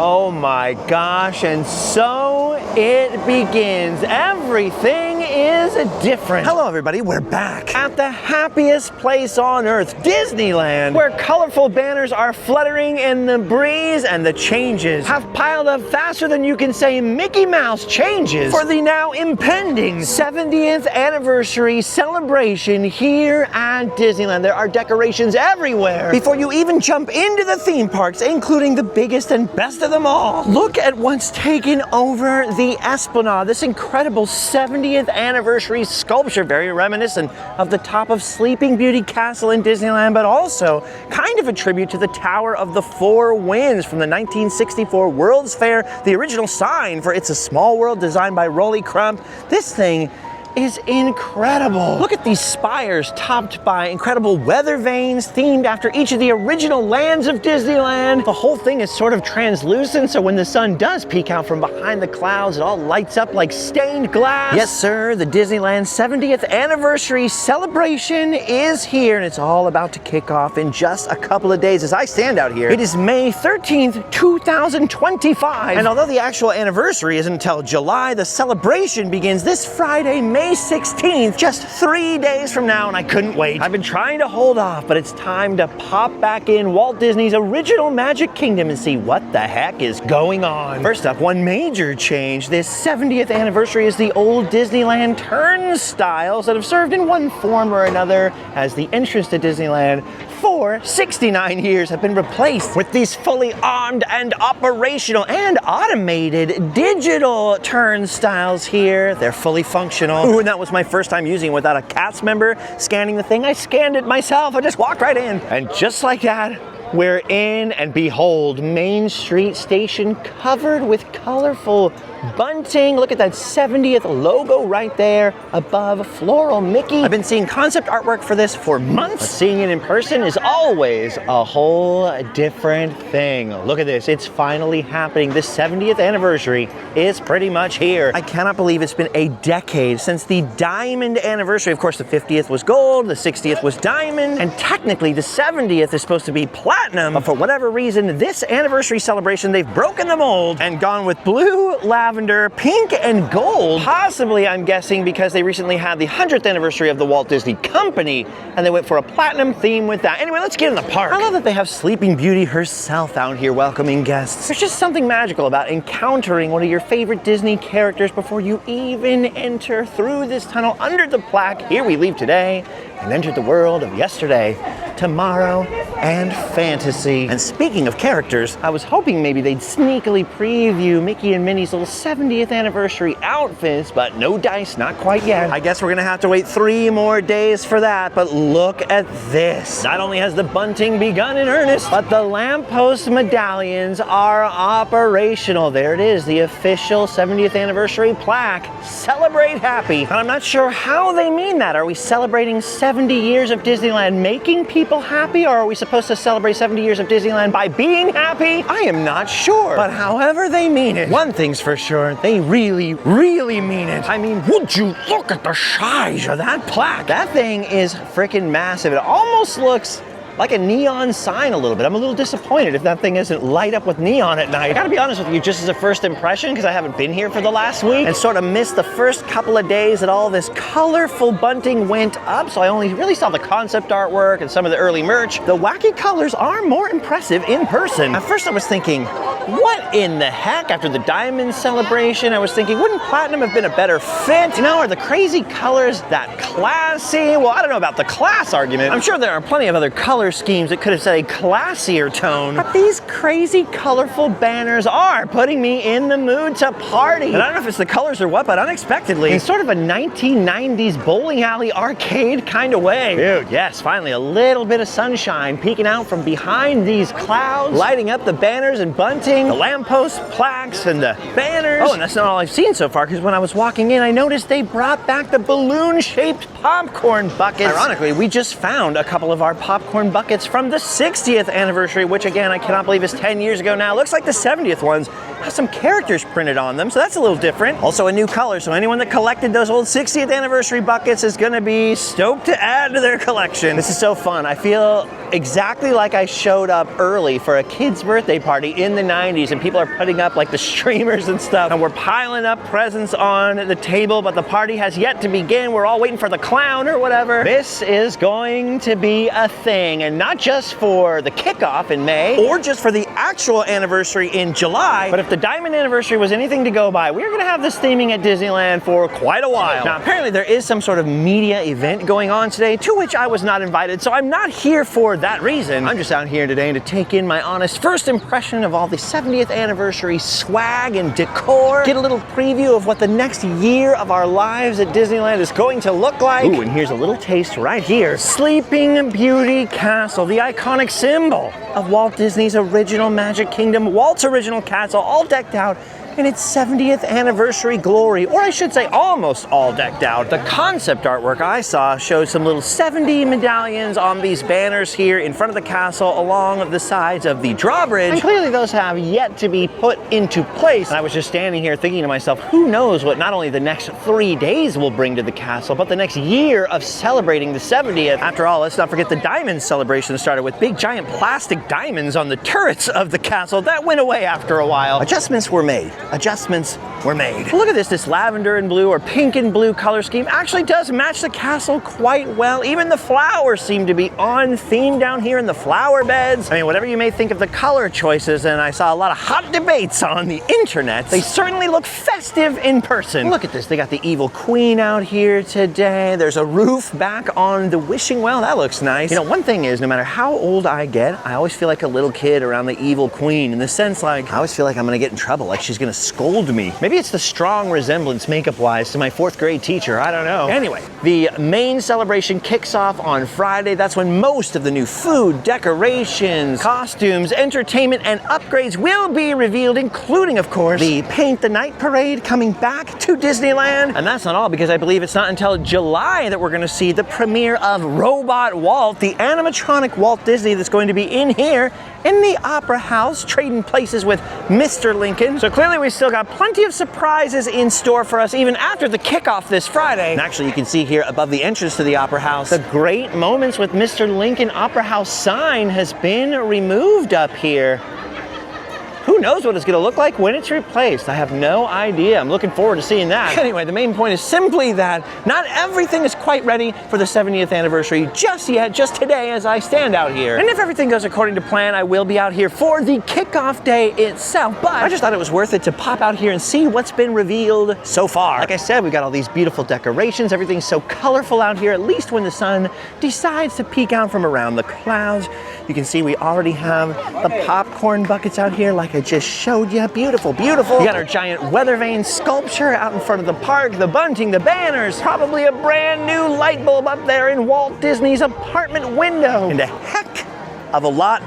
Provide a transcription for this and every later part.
Oh my gosh, and so it begins. Everything is different. Hello everybody, we're back at the happiest place on earth, Disneyland, where colorful banners are fluttering in the breeze and the changes have piled up faster than you can say Mickey Mouse changes for the now impending 70th anniversary celebration here at Disneyland. There are decorations everywhere before you even jump into the theme parks, including the biggest and best of them all. Look at what's taken over the Esplanade, this incredible 70th anniversary sculpture, very reminiscent of the top of Sleeping Beauty Castle in Disneyland, but also kind of a tribute to the Tower of the Four Winds from the 1964 World's Fair, the original sign for It's a Small World designed by Rolly Crump. This thing is incredible. Look at these spires topped by incredible weather vanes themed after each of the original lands of Disneyland. The whole thing is sort of translucent, so when the sun does peek out from behind the clouds, it all lights up like stained glass. Yes, sir, the Disneyland 70th anniversary celebration is here, and it's all about to kick off in just a couple of days. As I stand out here, it is May 13th, 2025. And although the actual anniversary isn't until July, the celebration begins this Friday, May 16th, just 3 days from now, and I couldn't wait. I've been trying to hold off, but it's time to pop back in Walt Disney's original Magic Kingdom and see what the heck is going on. First up, one major change. This 70th anniversary is the old Disneyland turnstiles that have served in one form or another as the entrance to Disneyland for 69 years have been replaced with these fully armed and operational and automated digital turnstiles here. They're fully functional. Ooh, and that was my first time using it without a cast member scanning the thing. I scanned it myself. I just walked right in. And just like that, we're in, and behold, Main Street Station covered with colorful bunting. Look at that 70th logo right there above Floral Mickey. I've been seeing concept artwork for this for months. But seeing it in person is always a whole different thing. Look at this, it's finally happening. The 70th anniversary is pretty much here. I cannot believe it's been a decade since the diamond anniversary. Of course, the 50th was gold, the 60th was diamond, and technically the 70th is supposed to be platinum, but for whatever reason, this anniversary celebration, they've broken the mold and gone with blue, lavender, pink, and gold. Possibly, I'm guessing, because they recently had the 100th anniversary of the Walt Disney Company, and they went for a platinum theme with that. Anyway, let's get in the park. I love that they have Sleeping Beauty herself out here welcoming guests. There's just something magical about encountering one of your favorite Disney characters before you even enter through this tunnel under the plaque. Here we leave today and enter the world of yesterday, tomorrow, and fantasy. And speaking of characters, I was hoping maybe they'd sneakily preview Mickey and Minnie's little 70th anniversary outfits, but no dice, not quite yet. I guess we're gonna have to wait 3 more days for that, but look at this. Not only has the bunting begun in earnest, but the lamppost medallions are operational. There it is, the official 70th anniversary plaque. Celebrate happy. And I'm not sure how they mean that. Are we celebrating 70 years of Disneyland making people happy, or are we supposed to celebrate 70 years of Disneyland by being happy? I am not sure. But however they mean it, one thing's for sure, they really, really mean it. I mean, would you look at the size of that plaque? That thing is freaking massive. It almost looks like a neon sign a little bit. I'm a little disappointed if that thing isn't light up with neon at night. I gotta be honest with you, just as a first impression, because I haven't been here for the last week and sort of missed the first couple of days that all this colorful bunting went up, so I only really saw the concept artwork and some of the early merch. The wacky colors are more impressive in person. At first I was thinking, what in the heck? After the diamond celebration, I was thinking, wouldn't platinum have been a better fit? You know, are the crazy colors that classy? Well, I don't know about the class argument. I'm sure there are plenty of other color schemes that could have set a classier tone, but these crazy colorful banners are putting me in the mood to party. And I don't know if it's the colors or what, but unexpectedly, in sort of a 1990s bowling alley arcade kind of way. Dude, yes, finally a little bit of sunshine peeking out from behind these clouds, lighting up the banners and bunting, the lamppost plaques and the banners. Oh, and that's not all I've seen so far, because when I was walking in, I noticed they brought back the balloon-shaped popcorn buckets. Ironically, we just found a couple of our popcorn buckets from the 60th anniversary, which again, I cannot believe is 10 years ago now. Looks like the 70th ones have some characters printed on them, so that's a little different. Also a new color, so anyone that collected those old 60th anniversary buckets is gonna be stoked to add to their collection. This is so fun. I feel exactly like I showed up early for a kid's birthday party in the 90s, and people are putting up like the streamers and stuff, and we're piling up presents on the table, but the party has yet to begin. We're all waiting for the clown or whatever. This is going to be a thing, and not just for the kickoff in May, or just for the actual anniversary in July, but if the diamond anniversary was anything to go by, we're gonna have this theming at Disneyland for quite a while. Now, apparently there is some sort of media event going on today, to which I was not invited, so I'm not here for that reason. I'm just out here today to take in my honest first impression of all the 70th anniversary swag and decor, get a little preview of what the next year of our lives at Disneyland is going to look like. Ooh, and here's a little taste right here. Sleeping Beauty Castle, the iconic symbol of Walt Disney's original Magic Kingdom, Walt's original castle, all decked out in its 70th anniversary glory, or I should say almost all decked out. The concept artwork I saw shows some little 70 medallions on these banners here in front of the castle along the sides of the drawbridge, and clearly those have yet to be put into place. And I was just standing here thinking to myself, who knows what not only the next 3 days will bring to the castle, but the next year of celebrating the 70th. After all, let's not forget the diamond celebration started with big giant plastic diamonds on the turrets of the castle. That went away after a while. Adjustments were made. Adjustments were made. Look at this lavender and blue or pink and blue color scheme actually does match the castle quite well. Even the flowers seem to be on theme down here in the flower beds. I mean, whatever you may think of the color choices, and I saw a lot of hot debates on the internet, they certainly look festive in person. Look at this, they got the evil queen out here today. There's a roof back on the wishing well, that looks nice. You know, one thing is, no matter how old I get, I always feel like a little kid around the evil queen, in the sense like, I always feel like I'm gonna get in trouble, like she's gonna scold me. Maybe it's the strong resemblance makeup-wise to my 4th grade teacher, I don't know. Anyway, the main celebration kicks off on Friday. That's when most of the new food, decorations, costumes, entertainment, and upgrades will be revealed, including, of course, the Paint the Night Parade coming back to Disneyland. And that's not all, because I believe it's not until July that we're gonna see the premiere of Robot Walt, the animatronic Walt Disney that's going to be in here in the Opera House, trading places with Mr. Lincoln. So clearly we still got plenty of surprises in store for us even after the kickoff this Friday. And actually you can see here above the entrance to the Opera House, the Great Moments with Mr. Lincoln Opera House sign has been removed up here. Who knows what it's gonna look like when it's replaced? I have no idea. I'm looking forward to seeing that. Anyway, the main point is simply that not everything is quite ready for the 70th anniversary just yet, just today as I stand out here. And if everything goes according to plan, I will be out here for the kickoff day itself, but I just thought it was worth it to pop out here and see what's been revealed so far. Like I said, we've got all these beautiful decorations. Everything's so colorful out here, at least when the sun decides to peek out from around the clouds. You can see we already have the popcorn buckets out here like I just showed you. Beautiful, beautiful. We got our giant weather vane sculpture out in front of the park, the bunting, the banners, probably a brand new light bulb up there in Walt Disney's apartment window, and a heck of a lot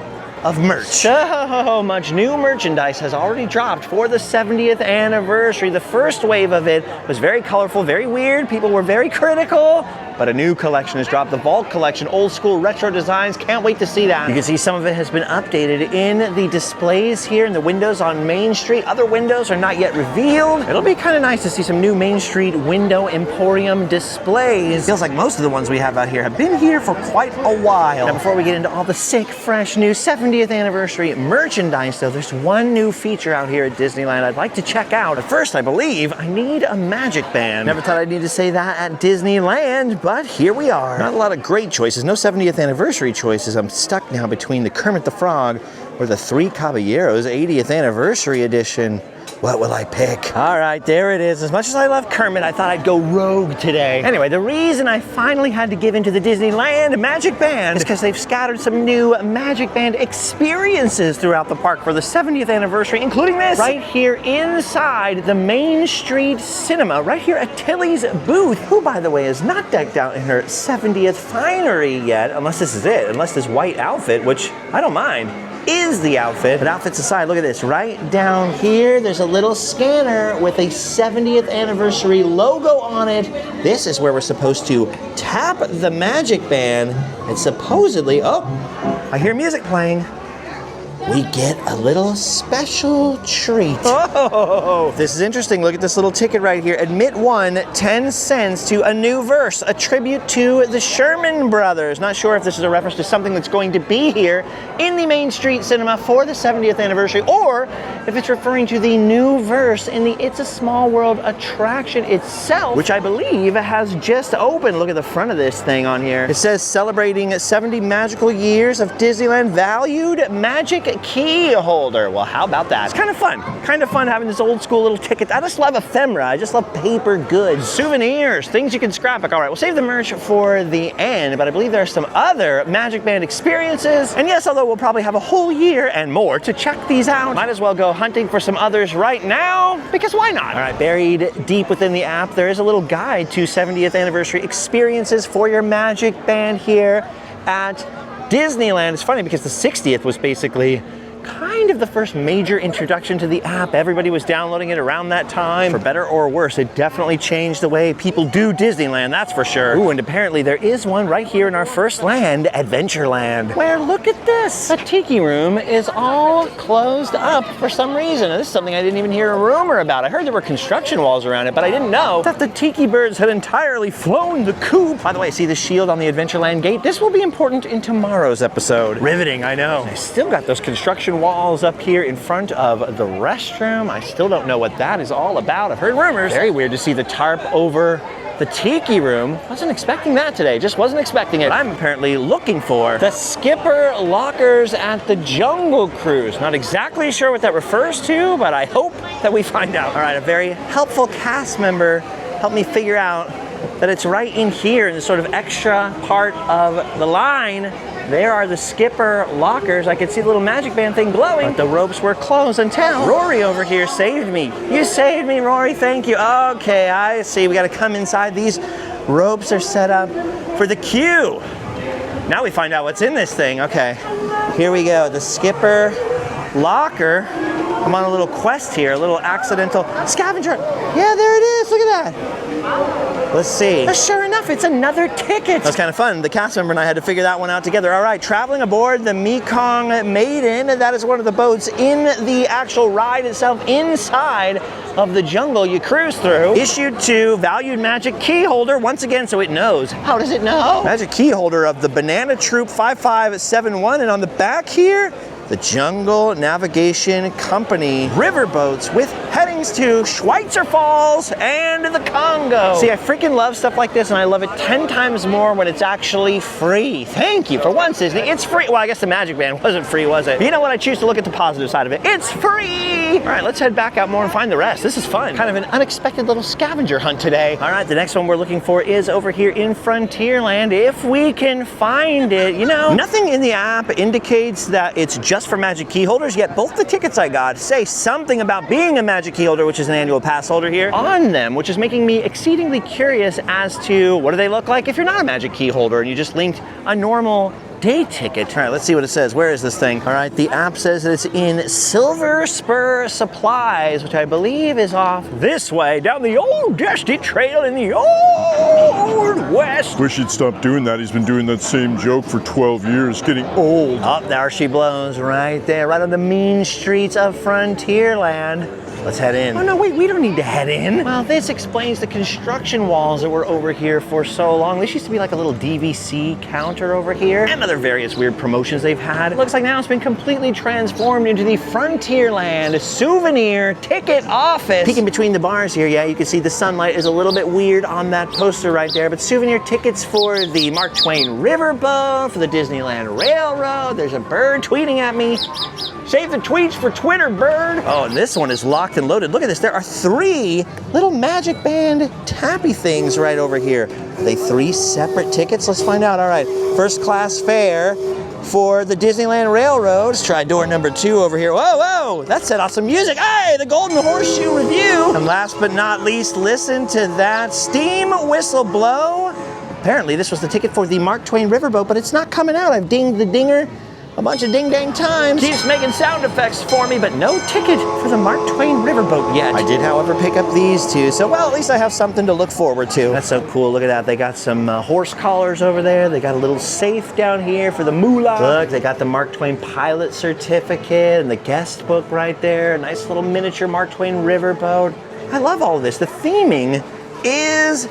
of merch. So much new merchandise has already dropped for the 70th anniversary. The first wave of it was very colorful, very weird. People were very critical, but a new collection has dropped. The Vault collection, old school retro designs. Can't wait to see that. You can see some of it has been updated in the displays here in the windows on Main Street. Other windows are not yet revealed. It'll be kind of nice to see some new Main Street window Emporium displays. Feels like most of the ones we have out here have been here for quite a while. Now, before we get into all the sick, fresh, new 70th anniversary merchandise, though, there's one new feature out here at Disneyland I'd like to check out. But first, I believe I need a MagicBand. Never thought I'd need to say that at Disneyland, but here we are. Not a lot of great choices, no 70th anniversary choices. I'm stuck now between the Kermit the Frog or the Three Caballeros 80th anniversary edition. What will I pick? All right, there it is. As much as I love Kermit, I thought I'd go rogue today. Anyway, the reason I finally had to give into the Disneyland MagicBand is because they've scattered some new MagicBand experiences throughout the park for the 70th anniversary, including this right here inside the Main Street Cinema, right here at Tilly's booth, who, by the way, is not decked out in her 70th finery yet, unless this is it, unless this white outfit, which I don't mind, is the outfit. But outfits aside, look at this. Right down here, there's a little scanner with a 70th anniversary logo on it. This is where we're supposed to tap the MagicBand and supposedly, oh, I hear music playing. we get a little special treat. Oh, this is interesting. Look at this little ticket right here. Admit 1, 10 cents to a new verse, a tribute to the Sherman Brothers. Not sure if this is a reference to something that's going to be here in the Main Street Cinema for the 70th anniversary, or if it's referring to the new verse in the It's a Small World attraction itself, which I believe has just opened. Look at the front of this thing on here. It says celebrating 70 magical years of Disneyland, valued magic key holder. Well, how about that? It's kind of fun having this old school little ticket. I just love ephemera. I just love paper goods, souvenirs, things you can scrapbook. All right, we'll save the merch for the end, but I believe there are some other MagicBand experiences. And yes, although we'll probably have a whole year and more to check these out, might as well go hunting for some others right now, because why not? All right, buried deep within the app, there is a little guide to 70th anniversary experiences for your MagicBand here at Disneyland. It's funny because the 60th was basically kind of the first major introduction to the app. Everybody was downloading it around that time. For better or worse, it definitely changed the way people do Disneyland, that's for sure. Ooh, and apparently there is one right here in our first land, Adventureland, where look at this. The tiki room is all closed up for some reason. And this is something I didn't even hear a rumor about. I heard there were construction walls around it, but I didn't know that the tiki birds had entirely flown the coop. By the way, see the shield on the Adventureland gate? This will be important in tomorrow's episode. Riveting, I know. I still got those construction walls up here in front of the restroom. I still don't know what that is all about. I've heard rumors. Very weird to see the tarp over the tiki room. Wasn't expecting that today. Just wasn't expecting it. But I'm apparently looking for the skipper lockers at the Jungle Cruise. Not exactly sure what that refers to, but I hope that we find out. All right, a very helpful cast member helped me figure out that it's right in here in the sort of extra part of the line. There are the skipper lockers. I could see the little MagicBand thing glowing, but the ropes were closed until Rory over here saved me. You saved me, Rory, thank you. Okay, I see, we gotta come inside. These ropes are set up for the queue. Now we find out what's in this thing. Okay, here we go, the skipper locker. I'm on a little quest here, a little accidental scavenger. Yeah, there it is, look at that. Let's see. Sure enough, it's another ticket. That's kind of fun. The cast member and I had to figure that one out together. All right, traveling aboard the Mekong Maiden. That is one of the boats in the actual ride itself, inside of the jungle you cruise through. Issued to valued magic key holder, once again, so it knows. How does it know? Magic key holder of the Banana Troop 5571, and on the back here, the Jungle Navigation Company riverboats with headings to Schweitzer Falls and the Congo. See, I freaking love stuff like this, and I love it 10 times more when it's actually free. Thank you. For once, Disney, it's free. Well, I guess the MagicBand wasn't free, was it? But you know what? I choose to look at the positive side of it. It's free! All right, let's head back out more and find the rest. This is fun. Kind of an unexpected little scavenger hunt today. All right, the next one we're looking for is over here in Frontierland. If we can find it, you know, nothing in the app indicates that it's just for magic key holders, yet both the tickets I got say something about being a magic key holder, which is an annual pass holder here, on them, which is making me exceedingly curious as to what do they look like if you're not a magic key holder and you just linked a normal day ticket. All right, let's see what it says. Where is this thing? All right, the app says that it's in Silver Spur Supplies, which I believe is off this way, down the old dusty trail in the old west. Wish he'd stop doing that. He's been doing that same joke for 12 years, getting old. Oh, there she blows right there, right on the mean streets of Frontierland. Let's head in. Oh no, wait, we don't need to head in. Well, this explains the construction walls that were over here for so long. This used to be like a little DVC counter over here, and other various weird promotions they've had. It looks like now it's been completely transformed into the Frontierland souvenir ticket office. Peeking between the bars here, yeah, you can see the sunlight is a little bit weird on that poster right there, but souvenir tickets for the Mark Twain riverboat, for the Disneyland Railroad. There's a bird tweeting at me. Save the tweets for Twitter, bird. Oh, and this one is locked and loaded. Look at this, there are 3 little MagicBand tappy things right over here. Are they 3 separate tickets? Let's find out. All right, first class fare for the Disneyland Railroad. Let's try door number 2 over here. Whoa, whoa, that set off some music. Hey, the Golden Horseshoe Review. And last but not least, listen to that steam whistle blow. Apparently this was the ticket for the Mark Twain riverboat, but it's not coming out. I've dinged the dinger a bunch of ding-dang times. Keeps making sound effects for me, but no ticket for the Mark Twain riverboat yet. I did, however, pick up these two, so well, at least I have something to look forward to. That's so cool. Look at that. They got some horse collars over there. They got a little safe down here for the moolah. Look, they got the Mark Twain pilot certificate and the guest book right there. A nice little miniature Mark Twain riverboat. I love all of this. The theming is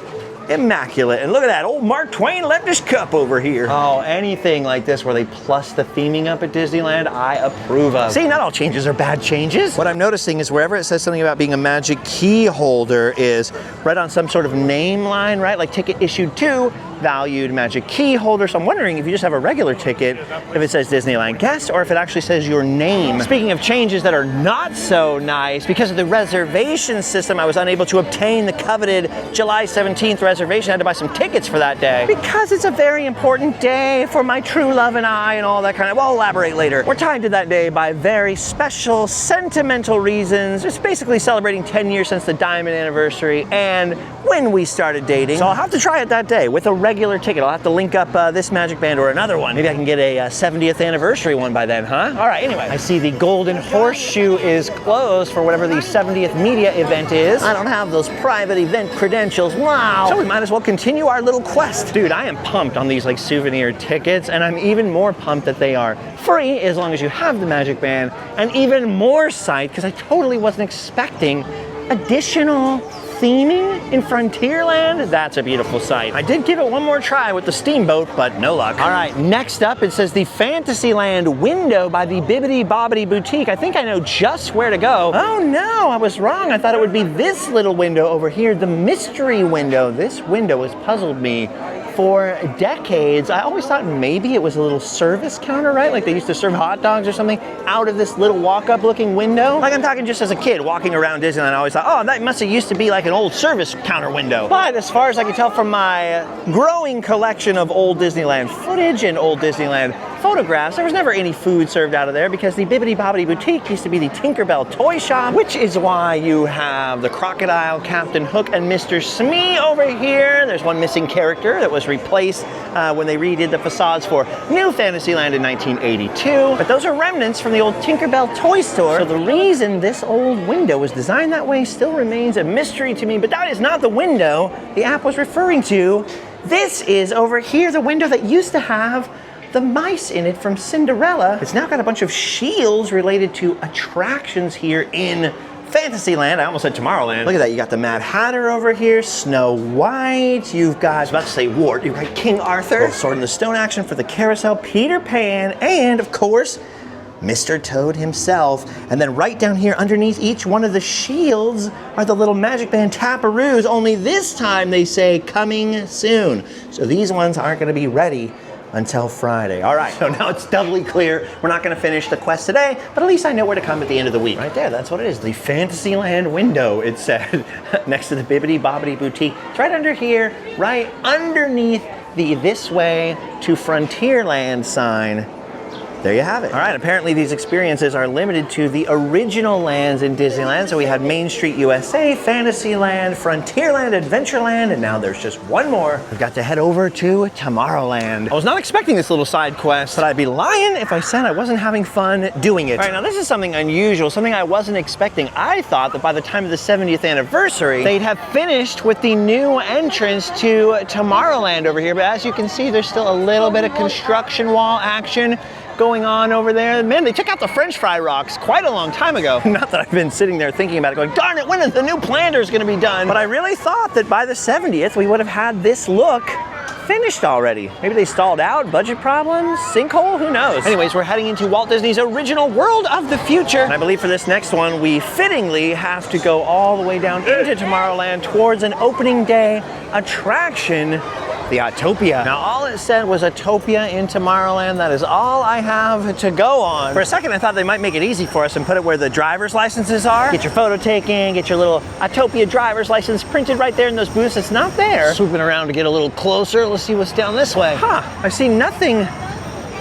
immaculate. And look at that old Mark Twain left his cup over here. Oh, anything like this where they plus the theming up at Disneyland, I approve of. See, not all changes are bad changes. What I'm noticing is wherever it says something about being a magic key holder is right on some sort of name line, right? Like ticket issued to valued magic key holder. So I'm wondering if you just have a regular ticket, if it says Disneyland guest or if it actually says your name. Speaking of changes that are not so nice, because of the reservation system, I was unable to obtain the coveted July 17th reservation. I had to buy some tickets for that day. Because it's a very important day for my true love and I and all that kind of, well, I'll elaborate later. We're tied to that day by very special, sentimental reasons. It's basically celebrating 10 years since the diamond anniversary and when we started dating. So I'll have to try it that day with a regular ticket. I'll have to link up this MagicBand or another one. Maybe I can get a 70th anniversary one by then, huh? All right, anyway. I see the Golden Horseshoe is closed for whatever the 70th media event is. I don't have those private event credentials. Wow. So we might as well continue our little quest. Dude, I am pumped on these like souvenir tickets, and I'm even more pumped that they are free as long as you have the MagicBand, and even more psyched because I totally wasn't expecting additional theming in Frontierland. That's a beautiful sight. I did give it one more try with the steamboat, but no luck. All right, next up it says the Fantasyland window by the Bibbidi Bobbidi Boutique. I think I know just where to go. Oh no, I was wrong. I thought it would be this little window over here, the mystery window. This window has puzzled me for decades. I always thought maybe it was a little service counter, right? Like they used to serve hot dogs or something out of this little walk-up looking window. Like I'm talking just as a kid walking around Disneyland, I always thought, oh, that must have used to be like an old service counter window. But as far as I can tell from my growing collection of old Disneyland footage and old Disneyland photographs, there was never any food served out of there because the Bibbidi Bobbidi Boutique used to be the Tinkerbell toy shop, which is why you have the Crocodile, Captain Hook, and Mr. Smee over here. There's one missing character that was replaced when they redid the facades for New Fantasyland in 1982. But those are remnants from the old Tinkerbell toy store. So the reason this old window was designed that way still remains a mystery to me, but that is not the window the app was referring to. This is over here, the window that used to have the mice in it from Cinderella. It's now got a bunch of shields related to attractions here in Fantasyland. I almost said Tomorrowland. Look at that, you got the Mad Hatter over here, Snow White, you've got, I was about to say Wart, you've got King Arthur, Sword in the Stone action for the carousel, Peter Pan, and of course, Mr. Toad himself. And then right down here underneath each one of the shields are the little MagicBand taparoos, only this time they say coming soon. So these ones aren't gonna be ready until Friday. All right, so now it's doubly clear we're not gonna finish the quest today, but at least I know where to come at the end of the week. Right there, that's what it is, the Fantasyland window, it said, next to the Bibbidi Bobbidi Boutique. It's right under here, right underneath the This Way to Frontierland sign. There you have it. All right, apparently these experiences are limited to the original lands in Disneyland. So we had Main Street USA, Fantasyland, Frontierland, Adventureland, and now there's just one more. We've got to head over to Tomorrowland. I was not expecting this little side quest, but I'd be lying if I said I wasn't having fun doing it. All right, now this is something unusual, something I wasn't expecting. I thought that by the time of the 70th anniversary, they'd have finished with the new entrance to Tomorrowland over here. But as you can see, there's still a little bit of construction wall action going on over there. Man, they took out the French fry rocks quite a long time ago. Not that I've been sitting there thinking about it going, darn it, when is the new Planter's gonna be done? But I really thought that by the 70th, we would have had this look finished already. Maybe they stalled out, budget problems, sinkhole, who knows? Anyways, we're heading into Walt Disney's original World of the Future. And I believe for this next one, we fittingly have to go all the way down into Tomorrowland towards an opening day attraction, the Autopia. Now, all it said was Autopia in Tomorrowland. That is all I have to go on. For a second, I thought they might make it easy for us and put it where the driver's licenses are. Get your photo taken, get your little Autopia driver's license printed right there in those booths. It's not there. Swooping around to get a little closer. Let's see what's down this way. Huh, I see nothing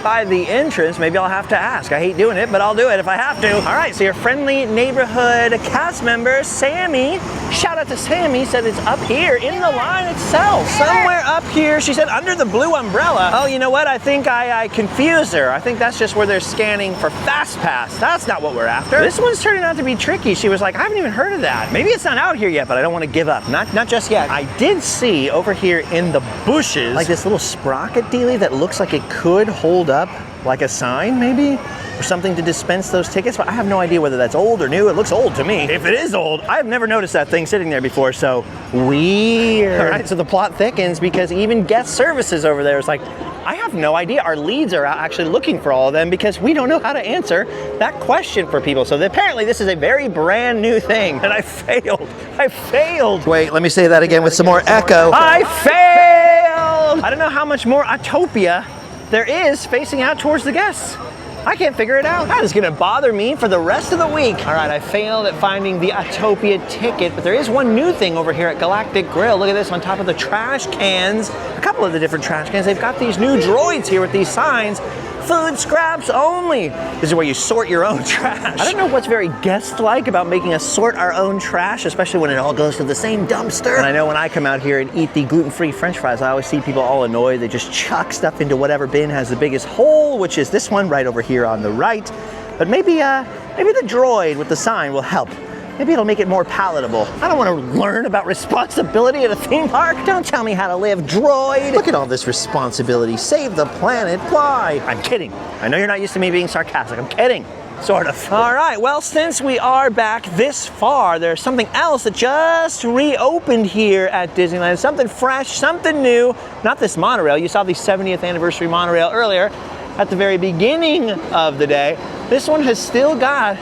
by the entrance. Maybe I'll have to ask. I hate doing it, but I'll do it if I have to. All right, so your friendly neighborhood cast member, Sammy, shout out to Sammy, said it's up here in the line itself. Somewhere up here, she said under the blue umbrella. Oh, you know what? I think I confused her. I think that's just where they're scanning for Fast Pass. That's not what we're after. This one's turning out to be tricky. She was like, I haven't even heard of that. Maybe it's not out here yet, but I don't want to give up. Not just yet. I did see over here in the bushes, like this little sprocket dealie that looks like it could hold up like a sign maybe, or something to dispense those tickets, but I have no idea whether that's old or new. It looks old to me. If it is old, I have never noticed that thing sitting there before, so weird. All right, so the plot thickens because even guest services over there is like, I have no idea. Our leads are out actually looking for all of them because we don't know how to answer that question for people. So apparently this is a very brand new thing, and I failed. I failed. Wait, let me say that again with some more echo. I failed! I don't know how much more Autopia there is facing out towards the guests. I can't figure it out. That is gonna bother me for the rest of the week. All right, I failed at finding the Autopia ticket, but there is one new thing over here at Galactic Grill. Look at this on top of the trash cans. A couple of the different trash cans. They've got these new droids here with these signs. Food scraps only. This is where you sort your own trash. I don't know what's very guest-like about making us sort our own trash, especially when it all goes to the same dumpster. And I know when I come out here and eat the gluten-free French fries, I always see people all annoyed. They just chuck stuff into whatever bin has the biggest hole, which is this one right over here on the right. But maybe the droid with the sign will help. Maybe it'll make it more palatable. I don't want to learn about responsibility at a theme park. Don't tell me how to live, droid. Look at all this responsibility. Save the planet. Why? I'm kidding. I know you're not used to me being sarcastic. I'm kidding. Sort of. All right, well, since we are back this far, there's something else that just reopened here at Disneyland. Something fresh, something new. Not this monorail. You saw the 70th anniversary monorail earlier at the very beginning of the day. This one has still got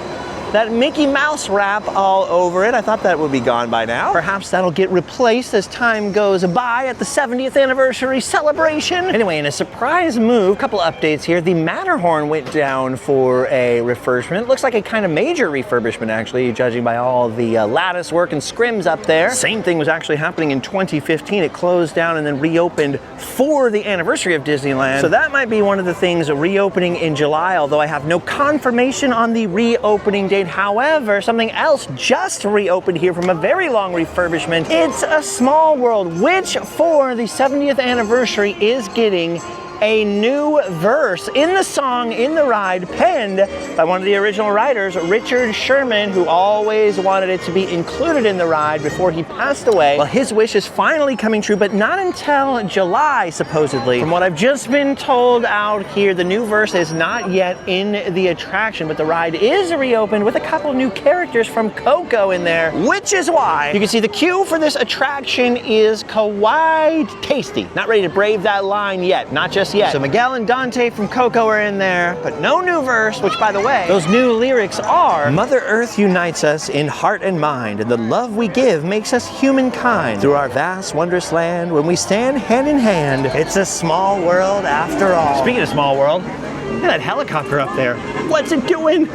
that Mickey Mouse wrap all over it. I thought that would be gone by now. Perhaps that'll get replaced as time goes by at the 70th anniversary celebration. Anyway, in a surprise move, couple updates here. The Matterhorn went down for a refurbishment. Looks like a kind of major refurbishment actually, judging by all the lattice work and scrims up there. Same thing was actually happening in 2015. It closed down and then reopened for the anniversary of Disneyland. So that might be one of the things reopening in July, although I have no confirmation on the reopening date. However, something else just reopened here from a very long refurbishment. It's a Small World, which for the 70th anniversary is getting a new verse in the song, in the ride, penned by one of the original writers, Richard Sherman, who always wanted it to be included in the ride before he passed away. Well, his wish is finally coming true, but not until July, supposedly. From what I've just been told out here, the new verse is not yet in the attraction, but the ride is reopened with a couple new characters from Coco in there, which is why you can see the queue for this attraction is Kawaii Tasty. Not ready to brave that line yet, not just yet. So Miguel and Dante from Coco are in there, but no new verse, which by the way, those new lyrics are, Mother Earth unites us in heart and mind, and the love we give makes us humankind. Through our vast, wondrous land, when we stand hand in hand, it's a small world after all. Speaking of small world, look at that helicopter up there. What's it doing?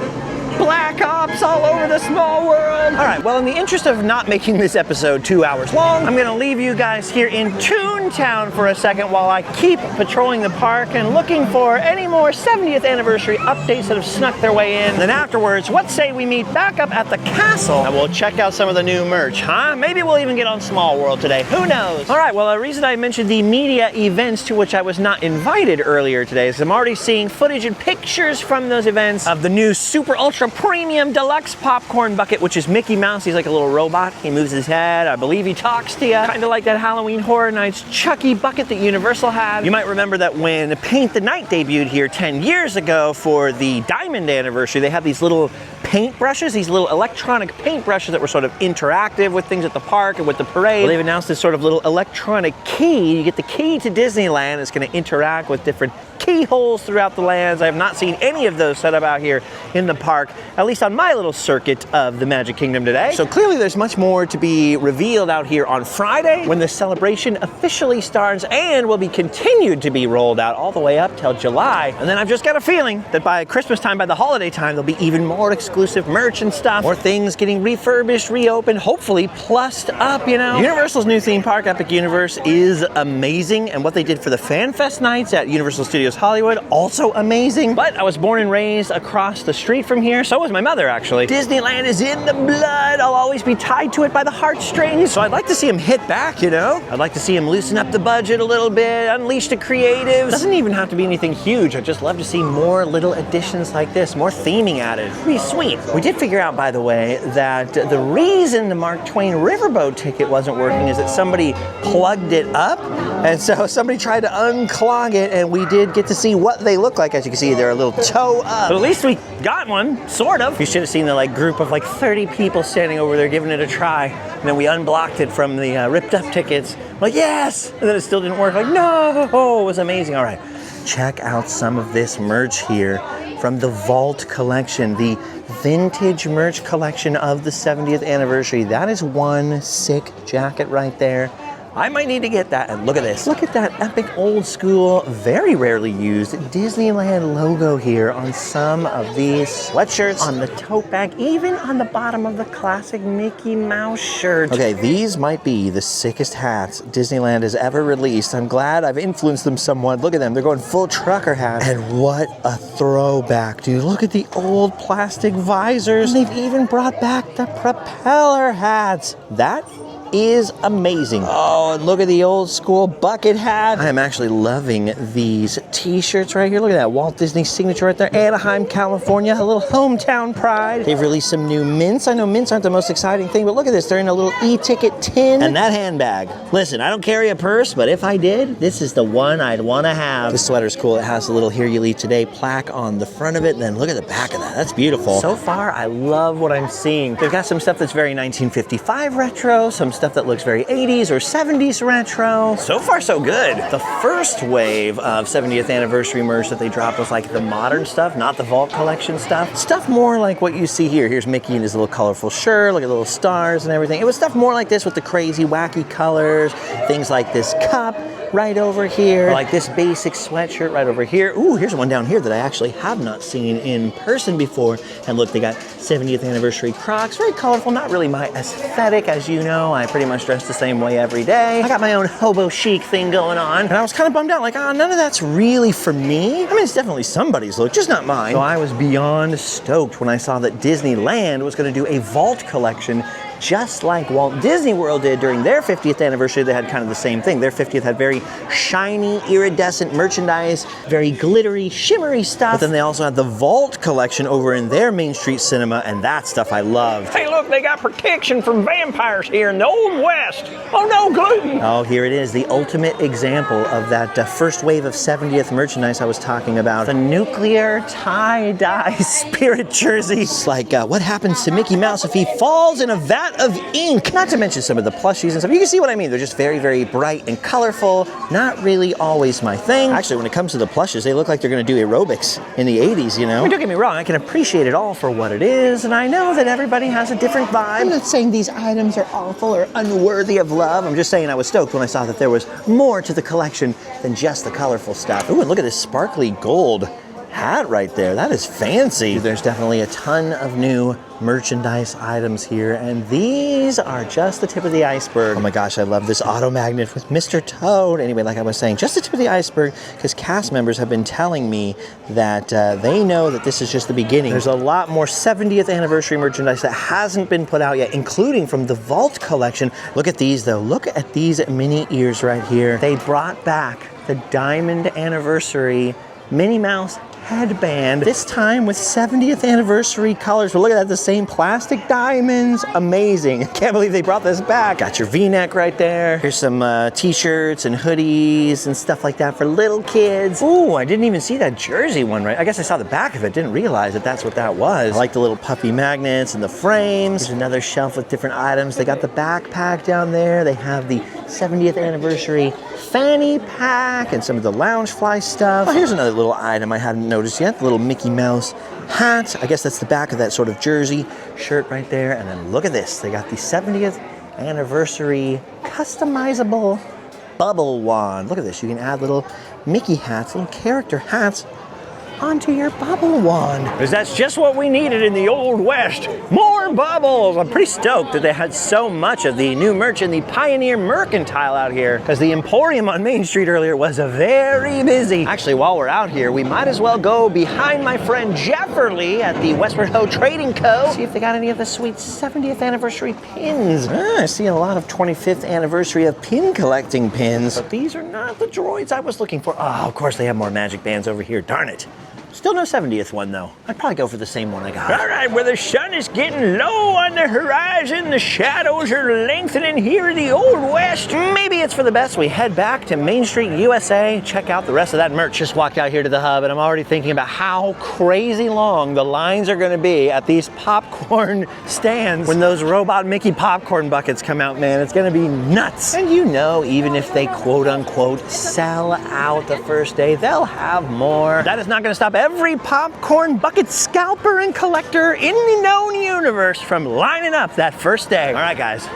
Black Ops all over the small world. All right, well, in the interest of not making this episode 2 hours long, I'm gonna leave you guys here in Toontown for a second while I keep patrolling the park and looking for any more 70th anniversary updates that have snuck their way in. And then afterwards, what say we meet back up at the castle and we'll check out some of the new merch, huh? Maybe we'll even get on Small World today, who knows? All right, well, the reason I mentioned the media events to which I was not invited earlier today is I'm already seeing footage and pictures from those events of the new Super Ultra Premium Deluxe Popcorn Bucket, which is Mickey Mouse. He's like a little robot. He moves his head. I believe he talks to you. Kind of like that Halloween Horror Nights Chucky bucket that Universal had. You might remember that when Paint the Night debuted here 10 years ago for the Diamond anniversary, they had these little paint brushes, these little electronic paint brushes that were sort of interactive with things at the park and with the parade. Well, they've announced this sort of little electronic key. You get the key to Disneyland. It's going to interact with different keyholes throughout the lands. I have not seen any of those set up out here in the park, at least on my little circuit of the Magic Kingdom today. So clearly there's much more to be revealed out here on Friday when the celebration officially starts and will be continued to be rolled out all the way up till July. And then I've just got a feeling that by Christmas time, by the holiday time, there'll be even more exclusive merch and stuff, more things getting refurbished, reopened, hopefully plussed up, you know. Universal's new theme park, Epic Universe, is amazing, and what they did for the Fan Fest nights at Universal Studios Studios Hollywood, also amazing. But I was born and raised across the street from here. So was my mother, actually. Disneyland is in the blood. I'll always be tied to it by the heartstrings. So I'd like to see him hit back, you know? I'd like to see him loosen up the budget a little bit, unleash the creatives. Doesn't even have to be anything huge. I'd just love to see more little additions like this, more theming added. It'd be sweet. We did figure out, by the way, that the reason the Mark Twain riverboat ticket wasn't working is that somebody plugged it up. And so somebody tried to unclog it, and we did get to see what they look like. As you can see, they're a little toe up. But at least we got one, sort of. You should have seen the group of 30 people standing over there giving it a try. And then we unblocked it from the ripped up tickets. Like, yes! And then it still didn't work. Like, no! It was amazing. All right, check out some of this merch here from the Vault collection, the vintage merch collection of the 70th anniversary. That is one sick jacket right there. I might need to get that. And look at this. Look at that epic old school, very rarely used Disneyland logo here on some of these sweatshirts, on the tote bag, even on the bottom of the classic Mickey Mouse shirt. Okay, these might be the sickest hats Disneyland has ever released. I'm glad I've influenced them somewhat. Look at them. They're going full trucker hat. And what a throwback, dude. Look at the old plastic visors. They've even brought back the propeller hats. That is amazing. Oh, and look at the old school bucket hat. I am actually loving these t-shirts right here. Look at that Walt Disney signature right there. Anaheim, California, a little hometown pride. They've released some new mints. I know mints aren't the most exciting thing, but look at this. They're in a little e-ticket tin. And that handbag. Listen, I don't carry a purse, but if I did, this is the one I'd want to have. This sweater's cool. It has a little Here You Leave Today plaque on the front of it, and then look at the back of that. That's beautiful. So far, I love what I'm seeing. They've got some stuff that's very 1955 retro, some stuff that looks very 80s or 70s retro. So far, so good. The first wave of 70th anniversary merch that they dropped was the modern stuff, not the Vault collection stuff. Stuff more like what you see here. Here's Mickey in his little colorful shirt, look at the little stars and everything. It was stuff more like this with the crazy, wacky colors, things like this cup right over here, like this basic sweatshirt right over here. Ooh, here's one down here that I actually have not seen in person before. And look, they got 70th anniversary Crocs, very colorful, not really my aesthetic, as you know. I pretty much dress the same way every day. I got my own hobo chic thing going on. And I was kind of bummed out, none of that's really for me. I mean, it's definitely somebody's look, just not mine. So I was beyond stoked when I saw that Disneyland was gonna do a Vault collection just like Walt Disney World did during their 50th anniversary. They had kind of the same thing. Their 50th had very shiny, iridescent merchandise, very glittery, shimmery stuff. But then they also had the Vault collection over in their Main Street Cinema, and that stuff I loved. Hey, look, they got protection from vampires here in the Old West. Oh, no good. Oh, here it is, the ultimate example of that first wave of 70th merchandise I was talking about. The nuclear tie-dye spirit jersey. It's like, what happens to Mickey Mouse if he falls in a vat of ink? Not to mention some of the plushies and stuff. You can see what I mean. They're just very, very bright and colorful. Not really always my thing. Actually, when it comes to the plushes, they look like they're going to do aerobics in the 80s, you know? I mean, don't get me wrong. I can appreciate it all for what it is, and I know that everybody has a different vibe. I'm not saying these items are awful or unworthy of love. I'm just saying I was stoked when I saw that there was more to the collection than just the colorful stuff. Ooh, and look at this sparkly gold hat right there. That is fancy. There's definitely a ton of new merchandise items here, and these are just the tip of the iceberg. Oh my gosh, I love this auto magnet with Mr. Toad. Anyway, like I was saying, just the tip of the iceberg, because cast members have been telling me that they know that this is just the beginning. There's a lot more 70th anniversary merchandise that hasn't been put out yet, including from the Vault collection. Look at these though. Look at these mini ears right here. They brought back the Diamond Anniversary Minnie Mouse headband, this time with 70th anniversary colors. But look at that, the same plastic diamonds. Amazing. I can't believe they brought this back. Got your V-neck right there. Here's some t-shirts and hoodies and stuff like that for little kids. Ooh, I didn't even see that jersey one, right? I guess I saw the back of it, didn't realize that that's what that was. I like the little puppy magnets and the frames. There's another shelf with different items. They got the backpack down there. They have the 70th anniversary fanny pack and some of the Loungefly stuff. Oh, here's another little item I hadn't noticed yet, the little Mickey Mouse hat. I guess that's the back of that sort of jersey shirt right there. And then look at this. They got the 70th anniversary customizable bubble wand. Look at this. You can add little Mickey hats, little character hats onto your bubble wand. Because that's just what we needed in the Old West. More more bubbles. I'm pretty stoked that they had so much of the new merch in the Pioneer Mercantile out here, because the Emporium on Main Street earlier was very busy. Actually, while we're out here, we might as well go behind my friend Jefferly at the Westward Ho Trading Co. See if they got any of the sweet 70th anniversary pins. I see a lot of 25th anniversary of pin collecting pins, but these are not the droids I was looking for. Oh, of course they have more magic bands over here. Darn it. Still no 70th one though. I'd probably go for the same one I got. All right, well the sun is getting low on the horizon. The shadows are lengthening here in the Old West. Maybe it's for the best we head back to Main Street, USA, check out the rest of that merch. Just walked out here to the hub and I'm already thinking about how crazy long the lines are gonna be at these popcorn stands when those robot Mickey popcorn buckets come out, man. It's gonna be nuts. And you know, even if they quote unquote sell out the first day, they'll have more. That is not gonna stop every popcorn bucket scalper and collector in the known universe from lining up that first day. All right, guys.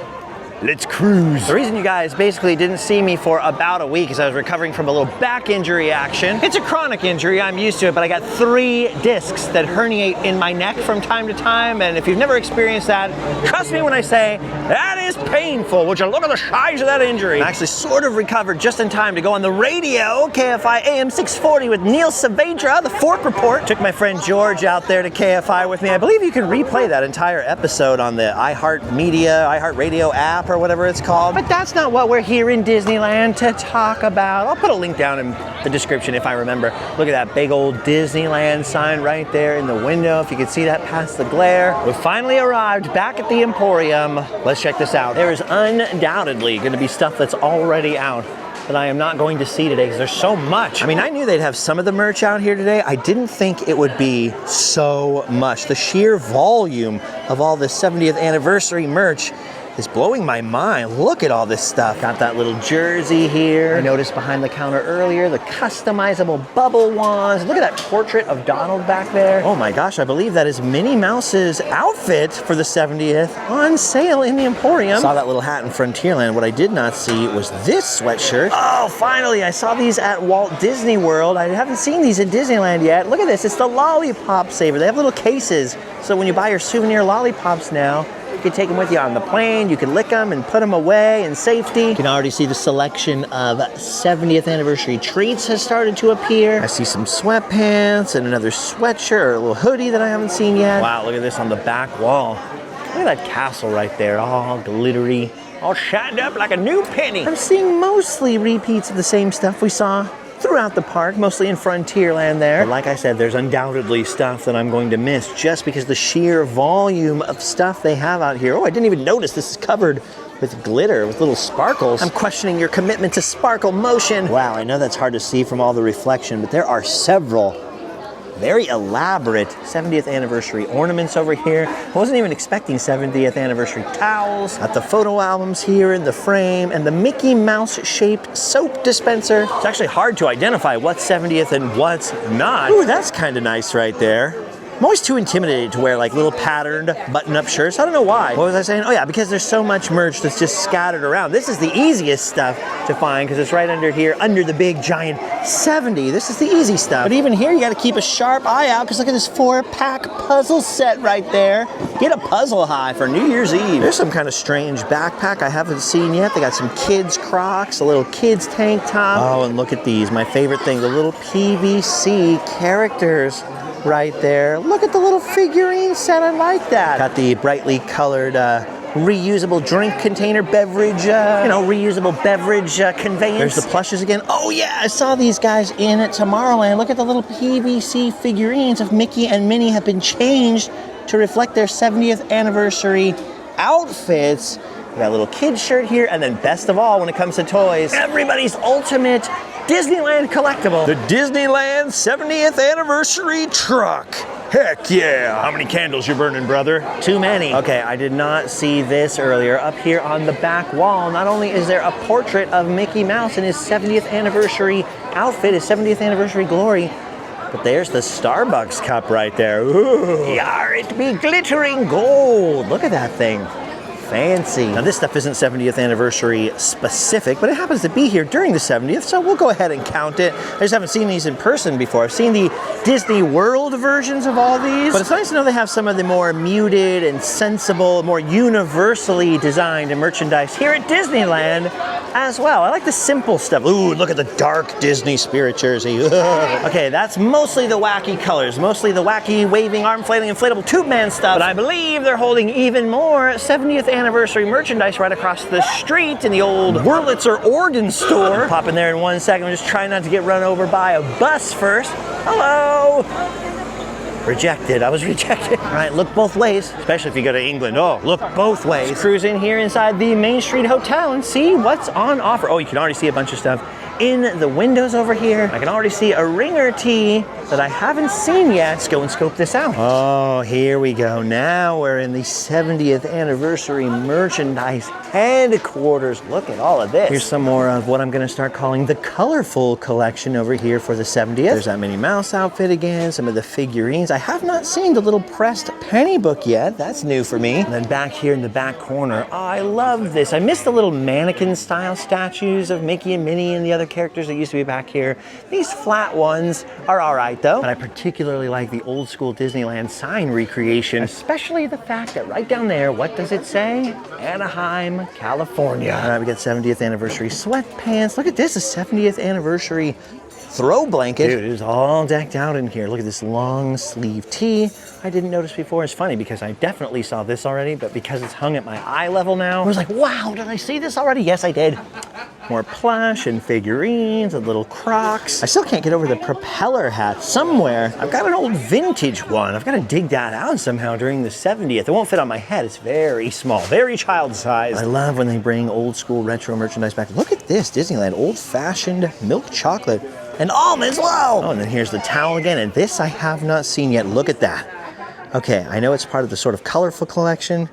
Let's cruise. The reason you guys basically didn't see me for about a week is I was recovering from a little back injury action. It's a chronic injury, I'm used to it, but I got 3 discs that herniate in my neck from time to time, and if you've never experienced that, trust me when I say, that is painful. Would you look at the size of that injury? I actually sort of recovered just in time to go on the radio, KFI AM 640 with Neil Saavedra, the Fork Report. Took my friend George out there to KFI with me. I believe you can replay that entire episode on the iHeartRadio app, or whatever it's called. But that's not what we're here in Disneyland to talk about. I'll put a link down in the description if I remember. Look at that big old Disneyland sign right there in the window, if you can see that past the glare. We finally arrived back at the Emporium. Let's check this out. There is undoubtedly going to be stuff that's already out that I am not going to see today because there's so much. I mean, I knew they'd have some of the merch out here today. I didn't think it would be so much. The sheer volume of all this 70th anniversary merch is blowing my mind. Look at all this stuff. Got that little jersey here. I noticed behind the counter earlier, the customizable bubble wands. Look at that portrait of Donald back there. Oh my gosh, I believe that is Minnie Mouse's outfit for the 70th on sale in the Emporium. Saw that little hat in Frontierland. What I did not see was this sweatshirt. Oh, finally, I saw these at Walt Disney World. I haven't seen these in Disneyland yet. Look at this, it's the lollipop saver. They have little cases, so when you buy your souvenir lollipops now, you can take them with you on the plane, you can lick them and put them away in safety. You can already see the selection of 70th anniversary treats has started to appear. I see some sweatpants and another sweatshirt or a little hoodie that I haven't seen yet. Wow, look at this on the back wall. Look at that castle right there, all glittery, all shined up like a new penny. I'm seeing mostly repeats of the same stuff we saw throughout the park, mostly in Frontierland there. But like I said, there's undoubtedly stuff that I'm going to miss just because the sheer volume of stuff they have out here. Oh, I didn't even notice this is covered with glitter, with little sparkles. I'm questioning your commitment to sparkle motion. Wow, I know that's hard to see from all the reflection, but there are several very elaborate 70th anniversary ornaments over here. I wasn't even expecting 70th anniversary towels. Got the photo albums here in the frame and the Mickey Mouse shaped soap dispenser. It's actually hard to identify what's 70th and what's not. Ooh, that's kind of nice right there. I'm always too intimidated to wear like little patterned button-up shirts. I don't know why. What was I saying? Oh yeah, because there's so much merch that's just scattered around. This is the easiest stuff to find because it's right under here, under the big giant 70. This is the easy stuff. But even here, you gotta keep a sharp eye out because look at this 4-pack puzzle set right there. Get a puzzle high for New Year's Eve. There's some kind of strange backpack I haven't seen yet. They got some kids Crocs, a little kids tank top. Oh, and look at these. My favorite thing, the little PVC characters right there. Look at the little figurine set, I like that. Got the brightly colored reusable drink container beverage, reusable beverage conveyance. There's the plushes again. Oh yeah, I saw these guys in at Tomorrowland. Look at the little PVC figurines of Mickey and Minnie have been changed to reflect their 70th anniversary outfits. We got a little kid shirt here, and then best of all when it comes to toys, everybody's ultimate Disneyland collectible. The Disneyland 70th anniversary truck. Heck yeah. How many candles you burning, brother? Too many. Okay, I did not see this earlier. Up here on the back wall, not only is there a portrait of Mickey Mouse in his 70th anniversary outfit, his 70th anniversary glory, but there's the Starbucks cup right there. Ooh. Yar, it be glittering gold. Look at that thing. Fancy. Now this stuff isn't 70th anniversary specific, but it happens to be here during the 70th, so we'll go ahead and count it. I just haven't seen these in person before. I've seen the Disney World versions of all these. But it's nice to know they have some of the more muted and sensible, more universally designed merchandise here at Disneyland as well. I like the simple stuff. Ooh, look at the dark Disney Spirit jersey. Okay, that's mostly the wacky colors, mostly the wacky waving, arm flailing, inflatable tube man stuff. But I believe they're holding even more 70th anniversary merchandise right across the street in the old Wurlitzer Organ store. Pop in there in 1 second. I'm just trying not to get run over by a bus first. Hello! Rejected. I was rejected. All right, look both ways, especially if you go to England. Oh, look both ways. Let's cruise in here inside the Main Street Hotel and see what's on offer. Oh, you can already see a bunch of stuff in the windows over here. I can already see a ringer tee that I haven't seen yet. Let's go and scope this out. Oh, here we go. Now we're in the 70th anniversary merchandise headquarters. Look at all of this. Here's some more of what I'm gonna start calling the colorful collection over here for the 70th. There's that Minnie Mouse outfit again, some of the figurines. I have not seen the little pressed penny book yet. That's new for me. And then back here in the back corner, oh, I love this. I miss the little mannequin style statues of Mickey and Minnie and the other characters that used to be back here. These flat ones are all right though. But I particularly like the old school Disneyland sign recreation, especially the fact that right down there, what does it say? Anaheim, California. All right, we got 70th anniversary sweatpants. Look at this, a 70th anniversary throw blanket. Dude, it is all decked out in here. Look at this long sleeve tee. I didn't notice before. It's funny because I definitely saw this already, but because it's hung at my eye level now, I was like, wow, did I see this already? Yes, I did. More plush and figurines and little Crocs. I still can't get over the propeller hat somewhere. I've got an old vintage one. I've got to dig that out somehow during the 70th. It won't fit on my head. It's very small, very child sized. I love when they bring old school retro merchandise back. Look at this, Disneyland, old fashioned milk chocolate and almonds, whoa! Oh, and then here's the towel again, and this I have not seen yet. Look at that. Okay, I know it's part of the sort of colorful collection,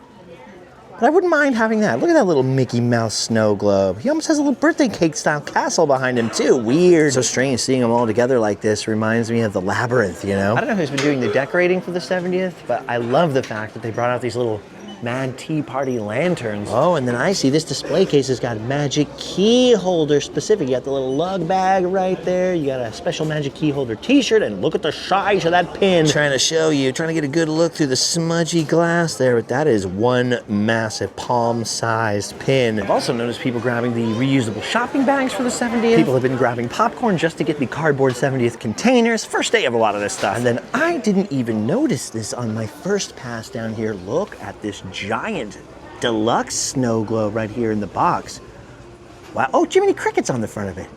but I wouldn't mind having that. Look at that little Mickey Mouse snow globe. He almost has a little birthday cake style castle behind him too. Weird. So strange seeing them all together like this. Reminds me of the Labyrinth, you know? I don't know who's been doing the decorating for the 70th, but I love the fact that they brought out these little Mad Tea Party lanterns. Oh, and then I see this display case has got magic key holder specific. You got the little lug bag right there. You got a special magic key holder t-shirt, and look at the size of that pin. Trying to show you, trying to get a good look through the smudgy glass there, but that is one massive palm-sized pin. I've also noticed people grabbing the reusable shopping bags for the 70th. People have been grabbing popcorn just to get the cardboard 70th containers. First day of a lot of this stuff. And then I didn't even notice this on my first pass down here. Look at this giant deluxe snow globe right here in the box. Wow, oh, Jiminy Cricket's on the front of it.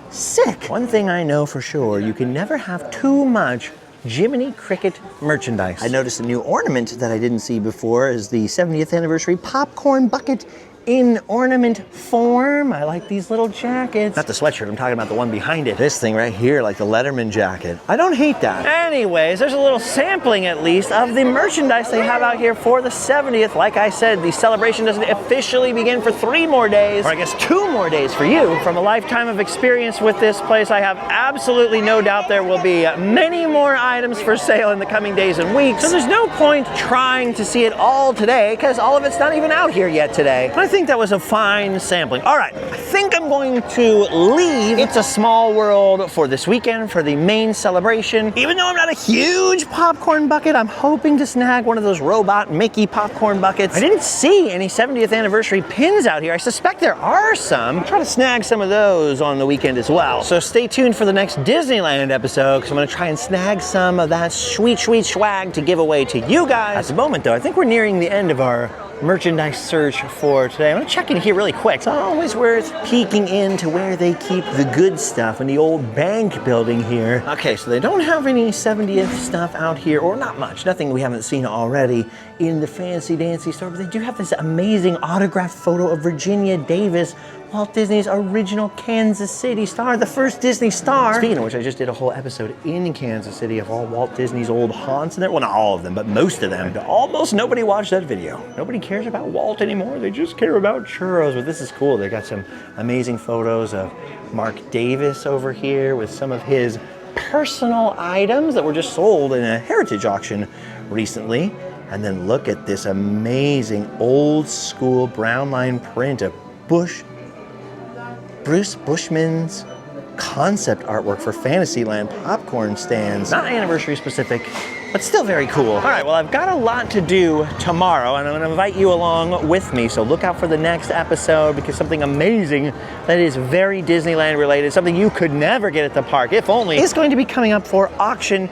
Sick. One thing I know for sure, you can never have too much Jiminy Cricket merchandise. I noticed a new ornament that I didn't see before is the 70th anniversary popcorn bucket in ornament form. I like these little jackets. Not the sweatshirt, I'm talking about the one behind it. This thing right here, like the Letterman jacket. I don't hate that. Anyways, there's a little sampling at least of the merchandise they have out here for the 70th. Like I said, the celebration doesn't officially begin for 3 more days, or I guess 2 more days for you. From a lifetime of experience with this place, I have absolutely no doubt there will be many more items for sale in the coming days and weeks. So there's no point trying to see it all today, because all of it's not even out here yet today. But I think that was a fine sampling. All right, I think I'm going to leave It's a Small World for this weekend for the main celebration. Even though I'm not a huge popcorn bucket, I'm hoping to snag one of those robot Mickey popcorn buckets. I didn't see any 70th anniversary pins out here. I suspect there are some. I'll try to snag some of those on the weekend as well. So stay tuned for the next Disneyland episode, because I'm gonna try and snag some of that sweet, sweet swag to give away to you guys. At the moment though, I think we're nearing the end of our merchandise search for today. I'm gonna check in here really quick. It's always worth peeking into where they keep the good stuff in the old bank building here. Okay, so they don't have any 70th stuff out here, or not much, nothing we haven't seen already in the Fancy Dancy store, but they do have this amazing autographed photo of Virginia Davis, Walt Disney's original Kansas City star, the first Disney star. Speaking of which, I just did a whole episode in Kansas City of all Walt Disney's old haunts in there. Well, not all of them, but most of them. And almost nobody watched that video. Nobody cares about Walt anymore. They just care about churros. But this is cool. They got some amazing photos of Mark Davis over here with some of his personal items that were just sold in a heritage auction recently. And then look at this amazing old school brown line print of Bruce Bushman's concept artwork for Fantasyland popcorn stands. Not anniversary specific, but still very cool. All right, well, I've got a lot to do tomorrow, and I'm gonna invite you along with me, so look out for the next episode, because something amazing that is very Disneyland related, something you could never get at the park, if only, is going to be coming up for auction.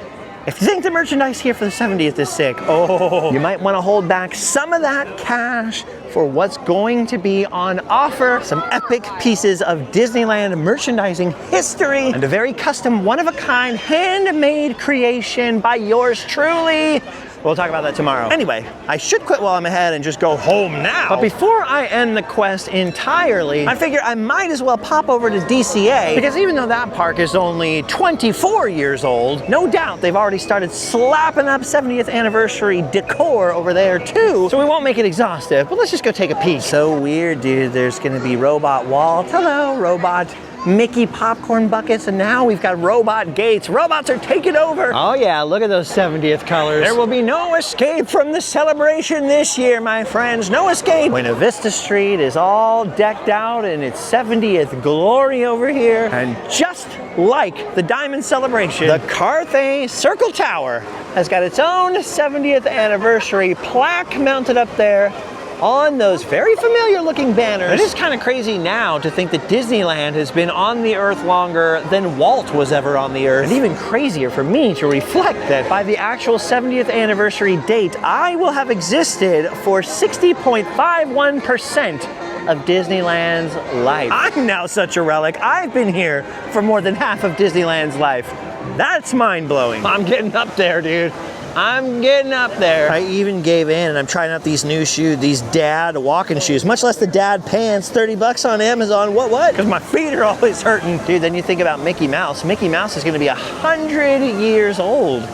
If you think the merchandise here for the 70th is sick, oh, you might want to hold back some of that cash for what's going to be on offer. Some epic pieces of Disneyland merchandising history and a very custom, one-of-a-kind, handmade creation by yours truly. We'll talk about that tomorrow. Anyway, I should quit while I'm ahead and just go home now. But before I end the quest entirely, I figure I might as well pop over to DCA, because even though that park is only 24 years old, no doubt they've already started slapping up 70th anniversary decor over there too. So we won't make it exhaustive, but let's just go take a peek. So weird, dude. There's gonna be robot Walt. Hello, robot Mickey popcorn buckets, and now we've got robot gates. Robots are taking over. Oh yeah, look at those 70th colors. There will be no escape from the celebration this year, my friends. No escape. Buena Vista Street is all decked out in its 70th glory over here. And just like the Diamond Celebration, the Carthay Circle Tower has got its own 70th anniversary plaque mounted up there on those very familiar looking banners. It is kind of crazy now to think that Disneyland has been on the earth longer than Walt was ever on the earth. And even crazier for me to reflect that by the actual 70th anniversary date, I will have existed for 60.51% of Disneyland's life. I'm now such a relic. I've been here for more than half of Disneyland's life. That's mind-blowing. I'm getting up there, dude. I'm getting up there. I even gave in, and I'm trying out these new shoes, these dad walking shoes, much less the dad pants, 30 bucks on Amazon. What? Because my feet are always hurting. Dude, then you think about Mickey Mouse. Mickey Mouse is gonna be 100 years old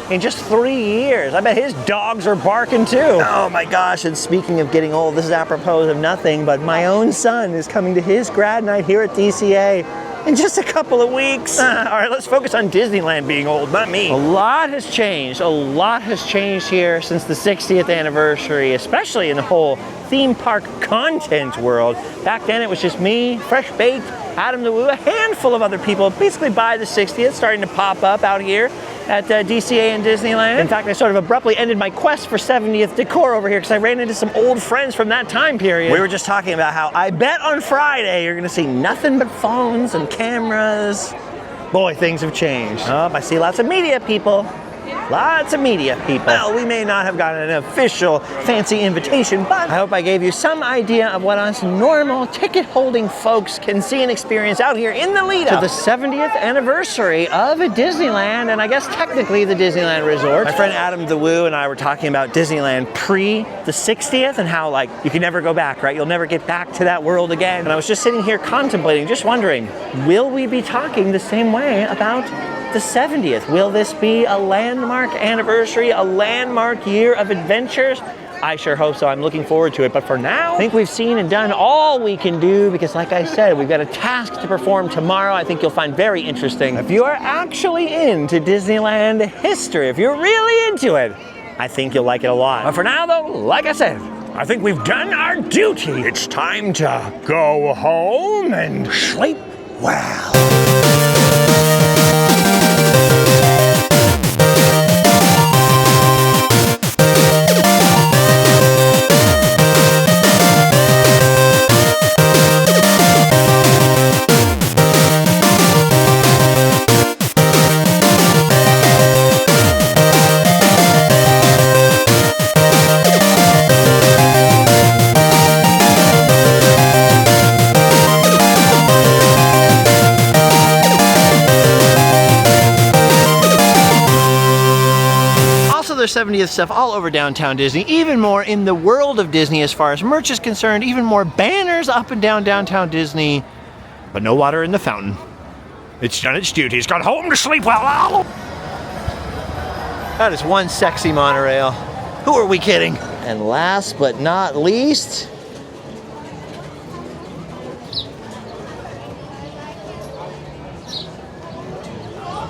in just 3 years. I bet his dogs are barking too. Oh my gosh, and speaking of getting old, this is apropos of nothing, but my own son is coming to his grad night here at DCA in just a couple of weeks. All right, let's focus on Disneyland being old, not me. A lot has changed. A lot has changed here since the 60th anniversary, especially in the whole theme park content world. Back then it was just me, Fresh Baked, Adam the Woo, a handful of other people, basically by the 60th, starting to pop up out here at DCA and Disneyland. In fact, I sort of abruptly ended my quest for 70th decor over here because I ran into some old friends from that time period. We were just talking about how I bet on Friday you're gonna see nothing but phones and cameras. Boy, things have changed. Oh, I see lots of media people. Lots of media people. Well, we may not have gotten an official fancy invitation, but I hope I gave you some idea of what us normal ticket-holding folks can see and experience out here in the lead-up to the 70th anniversary of Disneyland, and I guess technically the Disneyland Resort. My friend Adam the Woo and I were talking about Disneyland pre the 60th and how, like, you can never go back, right? You'll never get back to that world again. And I was just sitting here contemplating, just wondering, will we be talking the same way about the 70th? Will this be a landmark anniversary, a landmark year of adventures? I sure hope so. I'm looking forward to it. But for now, I think we've seen and done all we can do, because like I said, we've got a task to perform tomorrow I think you'll find very interesting. If you are actually into Disneyland history, if you're really into it, I think you'll like it a lot. But for now though, like I said, I think we've done our duty. It's time to go home and sleep well. There's 70th stuff all over downtown Disney, even more in the world of Disney as far as merch is concerned, even more banners up and down downtown Disney, but no water in the fountain. It's done its duty. It's gone home to sleep well. That is one sexy monorail. Who are we kidding? And last but not least,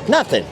nothing.